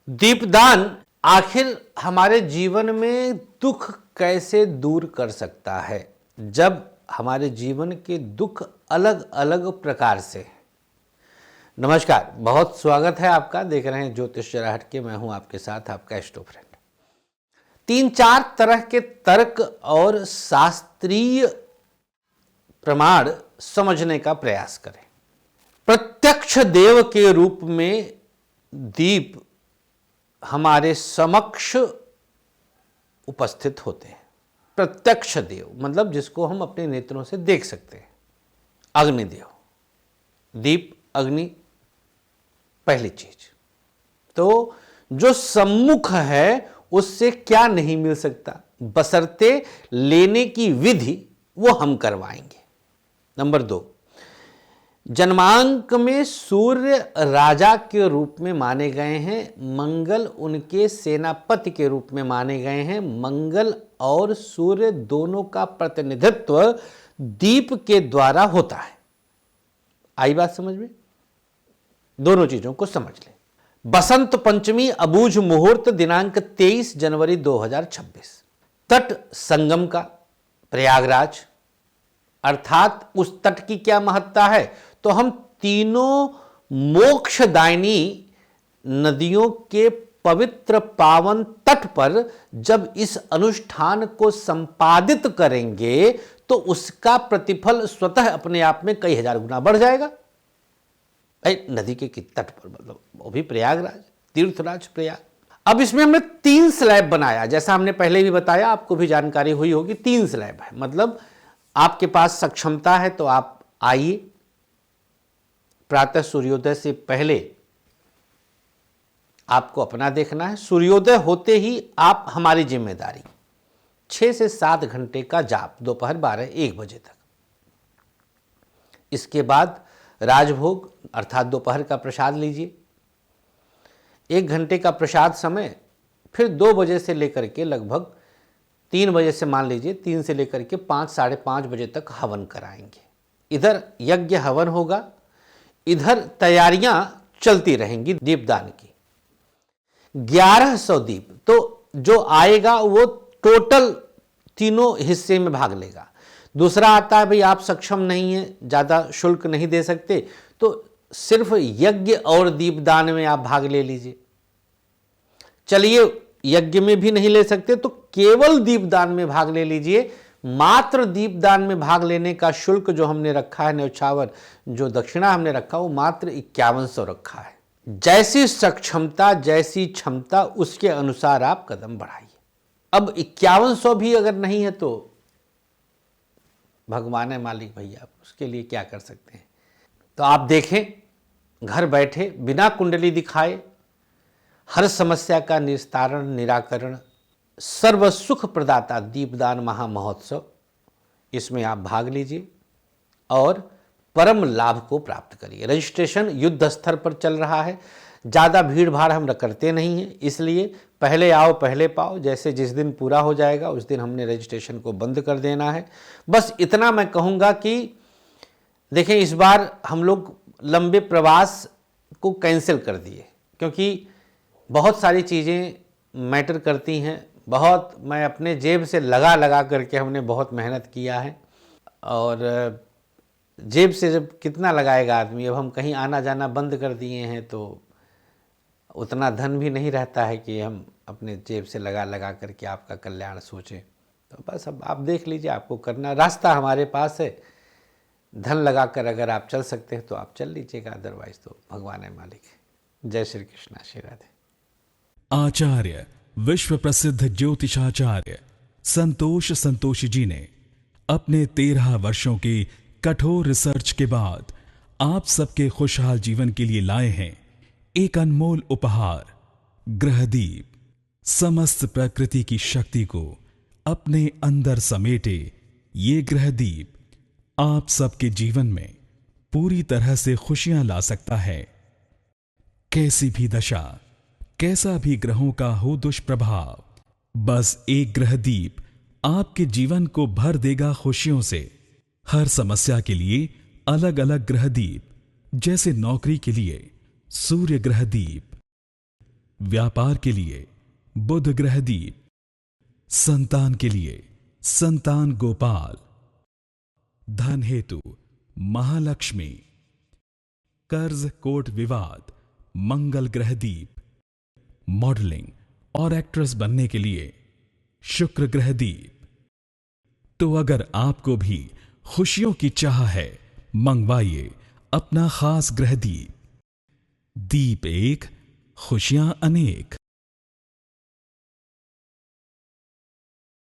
दीपदान आखिर हमारे जीवन में दुख कैसे दूर कर सकता है, जब हमारे जीवन के दुख अलग अलग प्रकार से हैं। नमस्कार, बहुत स्वागत है आपका। देख रहे हैं ज्योतिष जरा हटके। मैं हूं आपके साथ आपका एस्ट्रो फ्रेंड। 3-4 तरह के तर्क और शास्त्रीय प्रमाण समझने का प्रयास करें। प्रत्यक्ष देव के रूप में दीप हमारे समक्ष उपस्थित होते हैं। प्रत्यक्ष देव मतलब जिसको हम अपने नेत्रों से देख सकते हैं। अग्निदेव, दीप, अग्नि, पहली चीज। तो जो सम्मुख है उससे क्या नहीं मिल सकता, बशर्ते लेने की विधि वो हम करवाएंगे। नंबर 2, जन्मांक में सूर्य राजा के रूप में माने गए हैं, मंगल उनके सेनापति के रूप में माने गए हैं। मंगल और सूर्य दोनों का प्रतिनिधित्व दीप के द्वारा होता है। आई बात समझ में? दोनों चीजों को समझ लें। बसंत पंचमी अबूझ मुहूर्त दिनांक 23 जनवरी 2026। तट संगम का प्रयागराज, अर्थात उस तट की क्या महत्ता है, तो हम तीनों मोक्षदायिनी नदियों के पवित्र पावन तट पर जब इस अनुष्ठान को संपादित करेंगे तो उसका प्रतिफल स्वतः अपने आप में कई हजार गुना बढ़ जाएगा। नदी के तट पर, मतलब वो भी प्रयागराज, तीर्थराज प्रयाग। अब इसमें हमने 3 स्लैब बनाया, जैसा हमने पहले भी बताया, आपको भी जानकारी हुई होगी। 3 स्लैब है, मतलब आपके पास सक्षमता है तो आप आइए। प्रातः सूर्योदय से पहले आपको अपना देखना है। सूर्योदय होते ही आप हमारी जिम्मेदारी 6 से 7 घंटे का जाप, दोपहर 12-1 बजे तक। इसके बाद राजभोग अर्थात दोपहर का प्रसाद लीजिए। 1 घंटे का प्रसाद समय, फिर 2 बजे से लेकर के लगभग 3 बजे से, मान लीजिए 3 से लेकर के 5-5:30 बजे तक हवन कराएंगे। इधर यज्ञ हवन होगा, इधर तैयारियां चलती रहेंगी दीपदान की। 1100 दीप, तो जो आएगा वो टोटल तीनों हिस्से में भाग लेगा। दूसरा आता है, भाई आप सक्षम नहीं है, ज़्यादा शुल्क नहीं दे सकते, तो सिर्फ यज्ञ और दीपदान में आप भाग ले लीजिए। चलिए, यज्ञ में भी नहीं ले सकते तो केवल दीपदान में भाग ले लीजिए। मात्र दीपदान में भाग लेने का शुल्क जो हमने रखा है, न्यौछावर जो दक्षिणा हमने रखा, वो मात्र 5100 रखा है। जैसी सक्षमता, जैसी क्षमता, उसके अनुसार आप कदम बढ़ाइए। अब 5100 भी अगर नहीं है तो भगवान है मालिक भैया, उसके लिए क्या कर सकते हैं। तो आप देखें, घर बैठे बिना कुंडली दिखाए हर समस्या का निस्तारण, निराकरण, सर्व सुख प्रदाता दीपदान महामहोत्सव, इसमें आप भाग लीजिए और परम लाभ को प्राप्त करिए। रजिस्ट्रेशन युद्ध स्तर पर चल रहा है। ज़्यादा भीड़ भाड़ हम करते नहीं हैं, इसलिए पहले आओ पहले पाओ। जैसे जिस दिन पूरा हो जाएगा उस दिन हमने रजिस्ट्रेशन को बंद कर देना है। बस इतना मैं कहूँगा कि देखें, इस बार हम लोग लंबे प्रवास को कैंसिल कर दिए, क्योंकि बहुत सारी चीज़ें मैटर करती हैं। बहुत, मैं अपने जेब से लगा करके हमने बहुत मेहनत किया है, और जेब से जब कितना लगाएगा आदमी। अब हम कहीं आना जाना बंद कर दिए हैं तो उतना धन भी नहीं रहता है कि हम अपने जेब से लगा करके आपका कल्याण सोचें। तो बस अब आप देख लीजिए, आपको करना, रास्ता हमारे पास है। धन लगाकर अगर आप चल सकते हैं तो आप चल लीजिएगा, अदरवाइज तो भगवान है मालिक है। जय श्री कृष्णा, श्री राधे। आचार्य विश्व प्रसिद्ध ज्योतिषाचार्य संतोषी जी ने अपने 13 वर्षों की कठोर रिसर्च के बाद आप सबके खुशहाल जीवन के लिए लाए हैं एक अनमोल उपहार, ग्रहदीप। समस्त प्रकृति की शक्ति को अपने अंदर समेटे ये ग्रहदीप आप सबके जीवन में पूरी तरह से खुशियां ला सकता है। कैसी भी दशा, कैसा भी ग्रहों का हो दुष्प्रभाव, बस एक ग्रहदीप आपके जीवन को भर देगा खुशियों से। हर समस्या के लिए अलग अलग ग्रहदीप, जैसे नौकरी के लिए सूर्य ग्रहदीप, व्यापार के लिए बुध ग्रह दीप, संतान के लिए संतान गोपाल, धन हेतु महालक्ष्मी, कर्ज कोर्ट विवाद मंगल ग्रह दीप, मॉडलिंग और एक्ट्रेस बनने के लिए शुक्र ग्रह दीप। तो अगर आपको भी खुशियों की चाह है, मंगवाइए अपना खास ग्रह दीप। दीप एक, खुशियां अनेक।